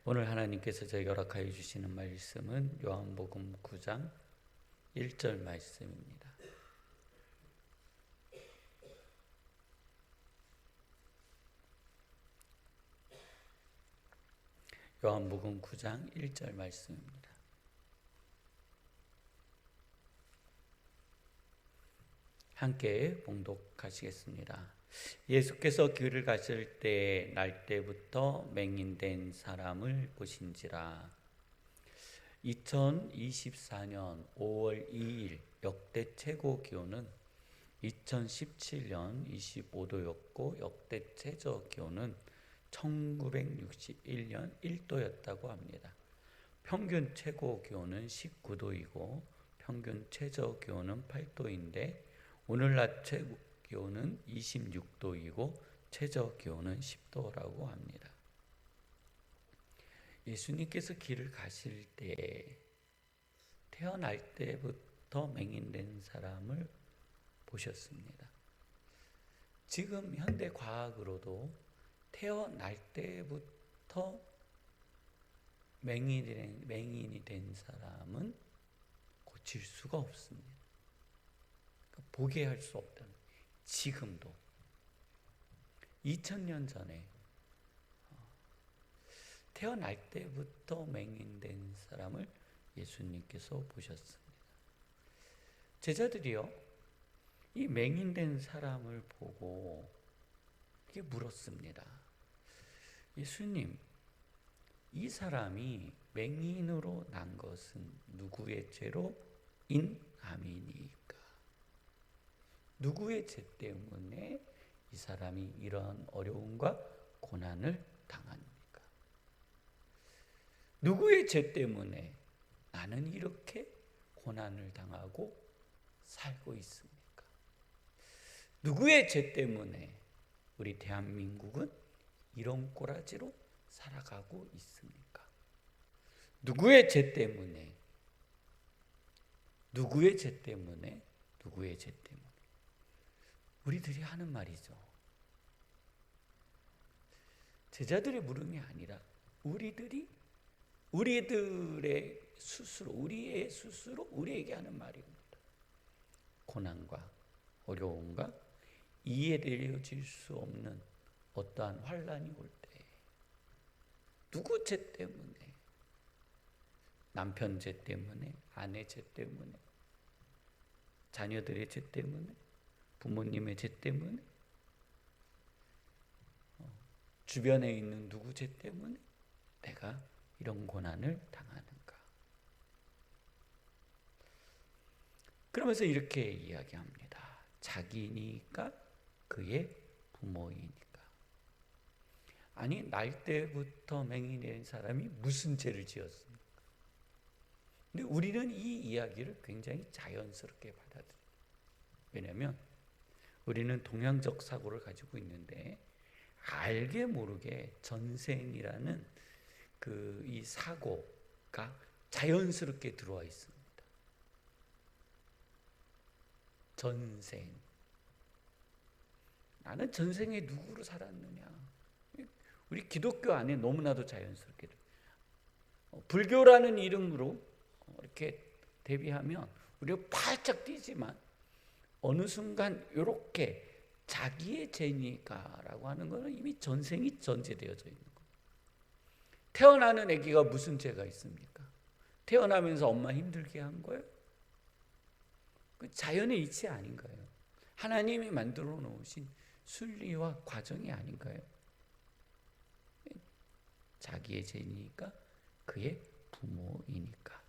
오늘 하나님께서 저에게 허락하여 주시는 말씀은 요한복음 9장 1절 말씀입니다. 요한복음 9장 1절 말씀입니다. 함께 봉독하시겠습니다. 예수께서 길을 가실 때 날때부터 맹인된 사람을 보신지라. 2024년 5월 2일 역대 최고 기온은 2017년 25도였고 역대 최저 기온은 1961년 1도였다고 합니다. 평균 최고 기온은 19도이고 평균 최저 기온은 8도인데 오늘 낮 최고 기온은 26도이고 최저 기온은 10도라고 합니다. 예수님께서 길을 가실 때 태어날 때부터 맹인된 사람을 보셨습니다. 지금 현대 과학으로도 태어날 때부터 맹인이 된 사람은 고칠 수가 없습니다. 그러니까 보게 할 수 없다는 거예요. 지금도 2000년 전에 태어날 때부터 맹인된 사람을 예수님께서 보셨습니다. 제자들이요, 이 맹인된 사람을 보고 이렇게 물었습니다. 예수님, 이 사람이 맹인으로 난 것은 누구의 죄로 인함이니까? 누구의 죄 때문에 이 사람이 이러한 어려움과 고난을 당합니까? 누구의 죄 때문에 나는 이렇게 고난을 당하고 살고 있습니까? 누구의 죄 때문에 우리 대한민국은 이런 꼬라지로 살아가고 있습니까? 누구의 죄 때문에? 누구의 죄 때문에? 누구의 죄 때문에? 우리들이 하는 말이죠. 제자들의 물음이 아니라 우리들의 스스로, 우리의 스스로 우리에게 하는 말입니다. 고난과 어려움과 이해되어질 수 없는 어떠한 환난이 올 때, 누구 죄 때문에? 남편 죄 때문에, 아내 죄 때문에, 자녀들의 죄 때문에, 부모님의 죄 때문에, 주변에 있는 누구 죄 때문에 내가 이런 고난을 당하는가? 그러면서 이렇게 이야기합니다. 자기니까 그의 부모이니까. 아니, 날 때부터 맹인된 사람이 무슨 죄를 지었습니까? 근데 우리는 이 이야기를 굉장히 자연스럽게 받아들여요. 왜냐하면 우리는 동양적 사고를 가지고 있는데 알게 모르게 전생이라는 이 사고가 자연스럽게 들어와 있습니다. 전생. 나는 전생에 누구로 살았느냐. 우리 기독교 안에 너무나도 자연스럽게 불교라는 이름으로 이렇게 대비하면 우리가 팔짝 뛰지만 어느 순간 이렇게 자기의 죄니까라고 하는 것은 이미 전생이 전제되어져 있는 거예요. 태어나는 아기가 무슨 죄가 있습니까? 태어나면서 엄마 힘들게 한 거예요? 그 자연의 이치 아닌가요? 하나님이 만들어 놓으신 순리와 과정이 아닌가요? 자기의 죄니까 그의 부모이니까.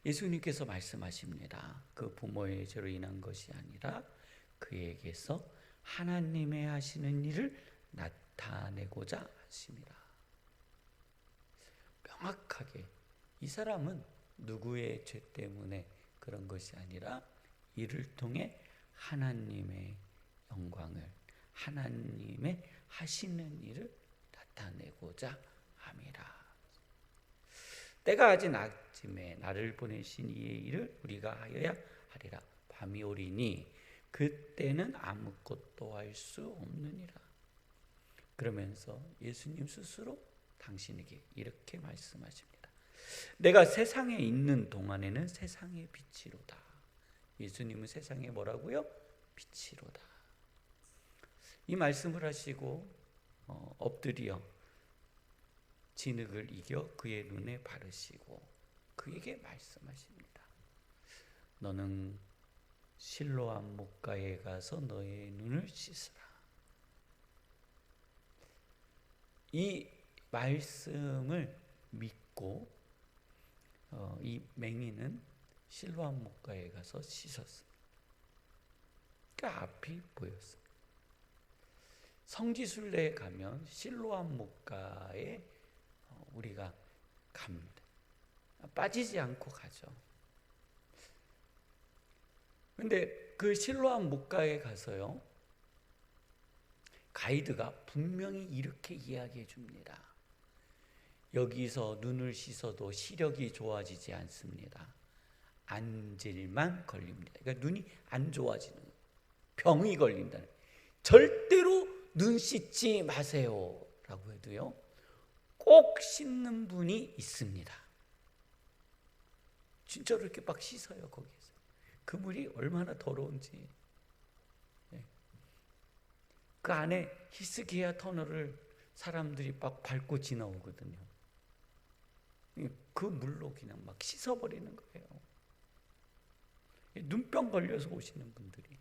예수님께서 말씀하십니다. 그 부모의 죄로 인한 것이 아니라 그에게서 하나님의 하시는 일을 나타내고자 하심이라. 명확하게 이 사람은 누구의 죄 때문에 그런 것이 아니라 이를 통해 하나님의 영광을, 하나님의 하시는 일을 나타내고자 함이라. 때가 아직 낮음에 나를 보내신 이의 일을 우리가 하여야 하리라. 밤이 오리니 그때는 아무것도 할 수 없느니라. 그러면서 예수님 스스로 당신에게 이렇게 말씀하십니다. 내가 세상에 있는 동안에는 세상의 빛이로다. 예수님은 세상에 뭐라고요? 빛이로다. 이 말씀을 하시고 엎드려 진흙을 이겨 그의 눈에 바르시고 그에게 말씀하십니다. 너는 실로암 목가에 가서 너의 눈을 씻으라. 이 말씀을 믿고 이 맹인은 실로암 목가에 가서 씻었습니다. 그 앞이 보였습니다. 성지순례에 가면 실로암 목가에 우리가 갑니다. 빠지지 않고 가죠. 근데 그 실로암 목가에 가서요, 가이드가 분명히 이렇게 이야기해 줍니다. 여기서 눈을 씻어도 시력이 좋아지지 않습니다. 안질만 걸립니다. 그러니까 눈이 안 좋아지는 거예요. 병이 걸린다. 절대로 눈 씻지 마세요 라고 해도요, 꼭 씻는 분이 있습니다. 진짜로 이렇게 막 씻어요. 거기에서 그 물이 얼마나 더러운지. 그 안에 히스기야 터널을 사람들이 막 밟고 지나오거든요. 그 물로 그냥 막 씻어버리는 거예요. 눈병 걸려서 오시는 분들이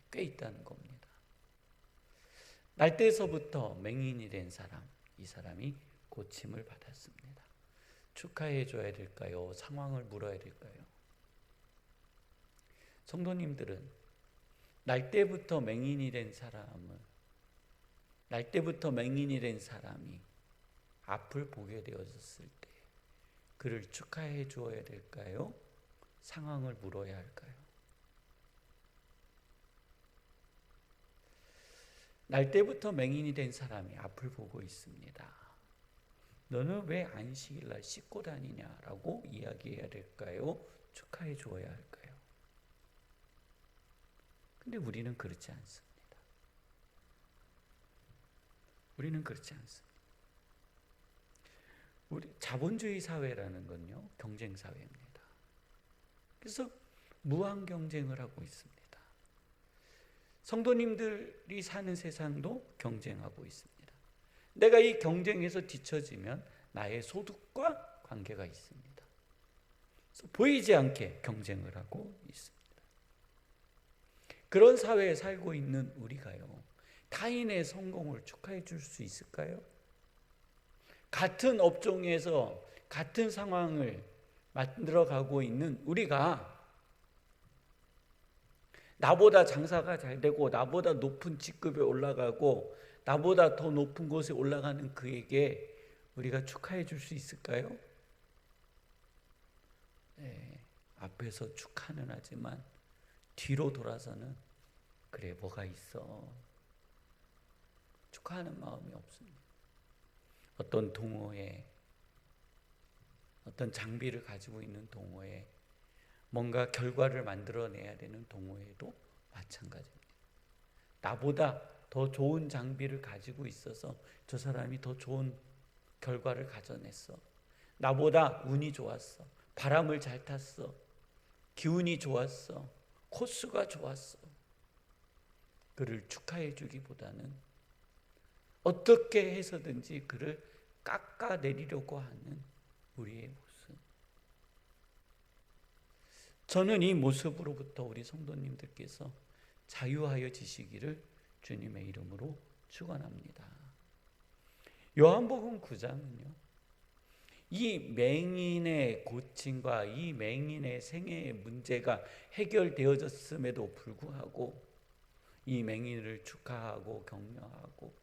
꽤 있다는 겁니다. 날때에서부터 맹인이 된 사람, 이 사람이 고침을 받았습니다. 축하해 줘야 될까요? 상황을 물어야 될까요? 성도님들은 날때부터 맹인이 된 사람이 앞을 보게 되었을 때 그를 축하해 주어야 될까요? 상황을 물어야 할까요? 날때부터 맹인이 된 사람이 앞을 보고 있습니다. 너는 왜 안식일날 씻고 다니냐라고 이야기해야 될까요? 축하해 주어야 할까요? 근데 우리는 그렇지 않습니다. 우리는 그렇지 않습니다. 우리 자본주의 사회라는 건요, 경쟁 사회입니다. 그래서 무한 경쟁을 하고 있습니다. 성도님들이 사는 세상도 경쟁하고 있습니다. 내가 이 경쟁에서 뒤처지면 나의 소득과 관계가 있습니다. 그래서 보이지 않게 경쟁을 하고 있습니다. 그런 사회에 살고 있는 우리가요, 타인의 성공을 축하해 줄 수 있을까요? 같은 업종에서 같은 상황을 만들어가고 있는 우리가 나보다 장사가 잘 되고 나보다 높은 직급에 올라가고 나보다 더 높은 곳에 올라가는 그에게 우리가 축하해 줄 수 있을까요? 네, 앞에서 축하는 하지만 뒤로 돌아서는 그래 뭐가 있어 축하하는 마음이 없습니다. 어떤 동호회, 어떤 장비를 가지고 있는 동호회, 뭔가 결과를 만들어내야 되는 동호회도 마찬가지입니다. 나보다 더 좋은 장비를 가지고 있어서 저 사람이 더 좋은 결과를 가져냈어. 나보다 운이 좋았어. 바람을 잘 탔어. 기운이 좋았어. 코스가 좋았어. 그를 축하해 주기보다는 어떻게 해서든지 그를 깎아내리려고 하는 우리의 모습. 저는 이 모습으로부터 우리 성도님들께서 자유하여 지시기를 주님의 이름으로 축원합니다. 요한복음 9장은요, 이 맹인의 고침과 이 맹인의 생애의 문제가 해결되어졌음에도 불구하고 이 맹인을 축하하고 격려하고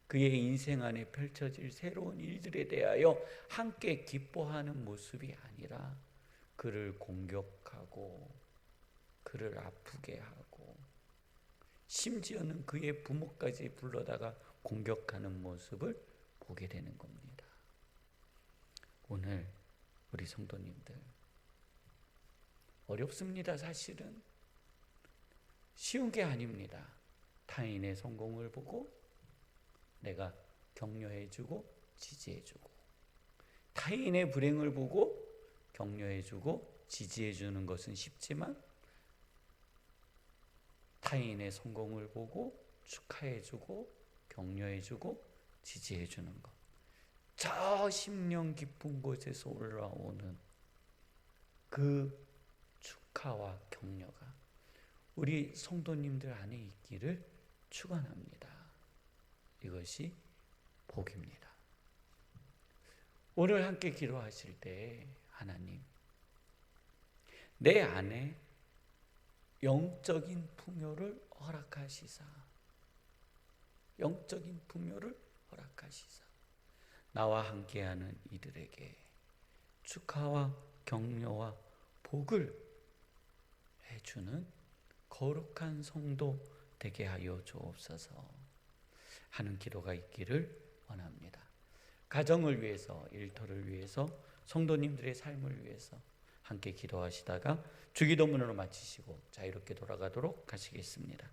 그의 인생 안에 펼쳐질 새로운 일들에 대하여 함께 기뻐하는 모습이 아니라 그를 공격하고 그를 아프게 하고 심지어는 그의 부모까지 불러다가 공격하는 모습을 보게 되는 겁니다. 오늘 우리 성도님들 어렵습니다. 사실은 쉬운 게 아닙니다. 타인의 성공을 보고 내가 격려해주고 지지해주고, 타인의 불행을 보고 격려해주고 지지해주는 것은 쉽지만 타인의 성공을 보고 축하해주고 격려해주고 지지해주는 것, 저 심령 깊은 곳에서 올라오는 그 축하와 격려가 우리 성도님들 안에 있기를 축원합니다. 이것이 복입니다. 오늘 함께 기도하실 때 하나님, 내 안에 영적인 풍요를 허락하시사, 영적인 풍요를 허락하시사, 나와 함께하는 이들에게 축하와 격려와 복을 해주는 거룩한 성도 되게 하여 주옵소서 하는 기도가 있기를 원합니다. 가정을 위해서, 일터를 위해서, 성도님들의 삶을 위해서 함께 기도하시다가 주기도문으로 마치시고 자유롭게 돌아가도록 하시겠습니다.